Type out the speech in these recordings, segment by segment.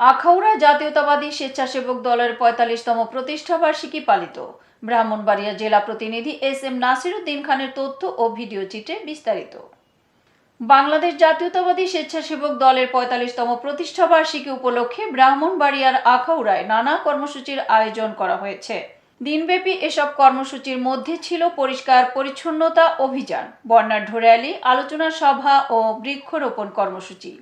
আখাউড়া জাতীয়তাবাদী স্বেচ্ছাসেবক দলের ৪৫তম প্রতিষ্ঠাবার্ষিকী পালিত। ব্রাহ্মণবাড়িয়া জেলা প্রতিনিধি এস.এম. নাসিরউদ্দিন খানের তথ্য ও ভিডিও চিত্রে বিস্তারিত। বাংলাদেশ জাতীয়তাবাদী স্বেচ্ছাসেবক দলের ৪৫তম প্রতিষ্ঠাবার্ষিকী উপলক্ষে ব্রাহ্মণবাড়িয়ার আখাউড়ায় নানা কর্মসূচির আয়োজন করা হয়েছে। দিনব্যাপী এসব কর্মসূচির মধ্যে ছিল পরিষ্কার পরিচ্ছন্নতা অভিযান, বর্ণাঢ্য র্যালি, আলোচনা সভা ও বৃক্ষরোপণ কর্মসূচি।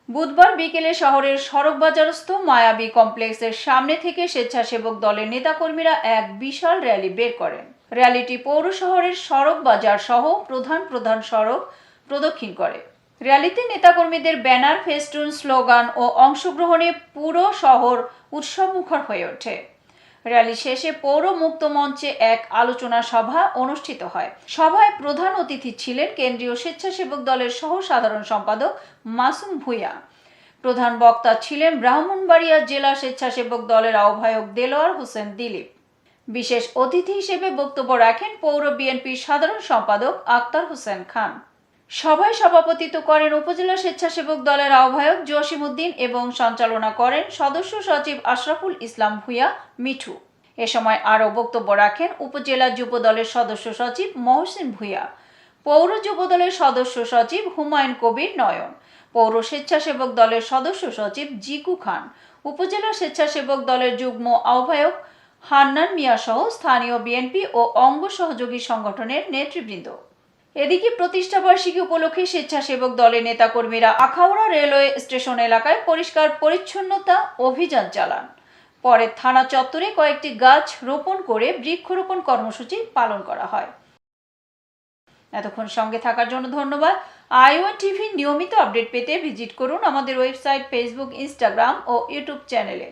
বুধবার বিকেলে শহরের সড়ক বাজারস্থ মায়াবী কমপ্লেক্সের সামনে থেকে স্বেচ্ছাসেবক দলের নেতাকর্মীরা এক বিশাল র্যালি বের করেন। র্যালিটি পৌর শহরের সড়ক বাজার সহ প্রধান প্রধান সড়ক প্রদক্ষিণ করে। র্যালিতে নেতাকর্মীদের ব্যানার, ফেস্টুন, স্লোগান ও অংশগ্রহণে পুরো শহর উৎসবমুখর হয়ে ওঠে। র্যালি শেষে পৌর মুক্ত মঞ্চে এক আলোচনা সভা অনুষ্ঠিত হয়। সভায় প্রধান অতিথি ছিলেন কেন্দ্রীয় স্বেচ্ছাসেবক দলের সহ সাধারণ সম্পাদক মাসুম ভূঁইয়া। প্রধান বক্তা ছিলেন ব্রাহ্মণবাড়িয়া জেলা স্বেচ্ছাসেবক দলের আহ্বায়ক দেলোয়ার হোসেন দিলীপ। বিশেষ অতিথি হিসেবে বক্তব্য রাখেন পৌর বিএনপির সাধারণ সম্পাদক আক্তার হোসেন খান। সভায় সভাপতিত্ব করেন উপজেলা স্বেচ্ছাসেবক দলের আহ্বায়ক জসিমউদ্দিন এবং সঞ্চালনা করেন সদস্য সচিব আশরাফুল ইসলাম ভূঁইয়া মিঠু। এ সময় আরও বক্তব্য রাখেন উপজেলা যুব দলের সদস্য সচিব মহসিন ভূঁইয়া, পৌর যুব দলের সদস্য সচিব হুমায়ুন কবির নয়ন, পৌর স্বেচ্ছাসেবক দলের সদস্য সচিব জিকু খান, উপজেলা স্বেচ্ছাসেবক দলের যুগ্ম আহ্বায়ক হান্নান মিয়া সহ স্থানীয় বিএনপি ও অঙ্গ সহযোগী সংগঠনের নেতৃবৃন্দ। এদিকে প্রতিষ্ঠাবার্ষিকী উপলক্ষে স্বেচ্ছাসেবক দলের নেতাকর্মীরা আখাউড়া রেলওয়ে স্টেশন এলাকায় পরিষ্কার পরিচ্ছন্নতা অভিযান চালান। পরে থানা চত্বরে কয়েকটি গাছ রোপণ করে বৃক্ষরোপণ কর্মসূচি পালন করা হয়। এতক্ষণ সঙ্গে থাকার জন্য ধন্যবাদ। আই1 টিভি নিয়মিত আপডেট পেতে ভিজিট করুন আমাদের ওয়েবসাইট, ফেসবুক, ইনস্টাগ্রাম ও ইউটিউব চ্যানেলে।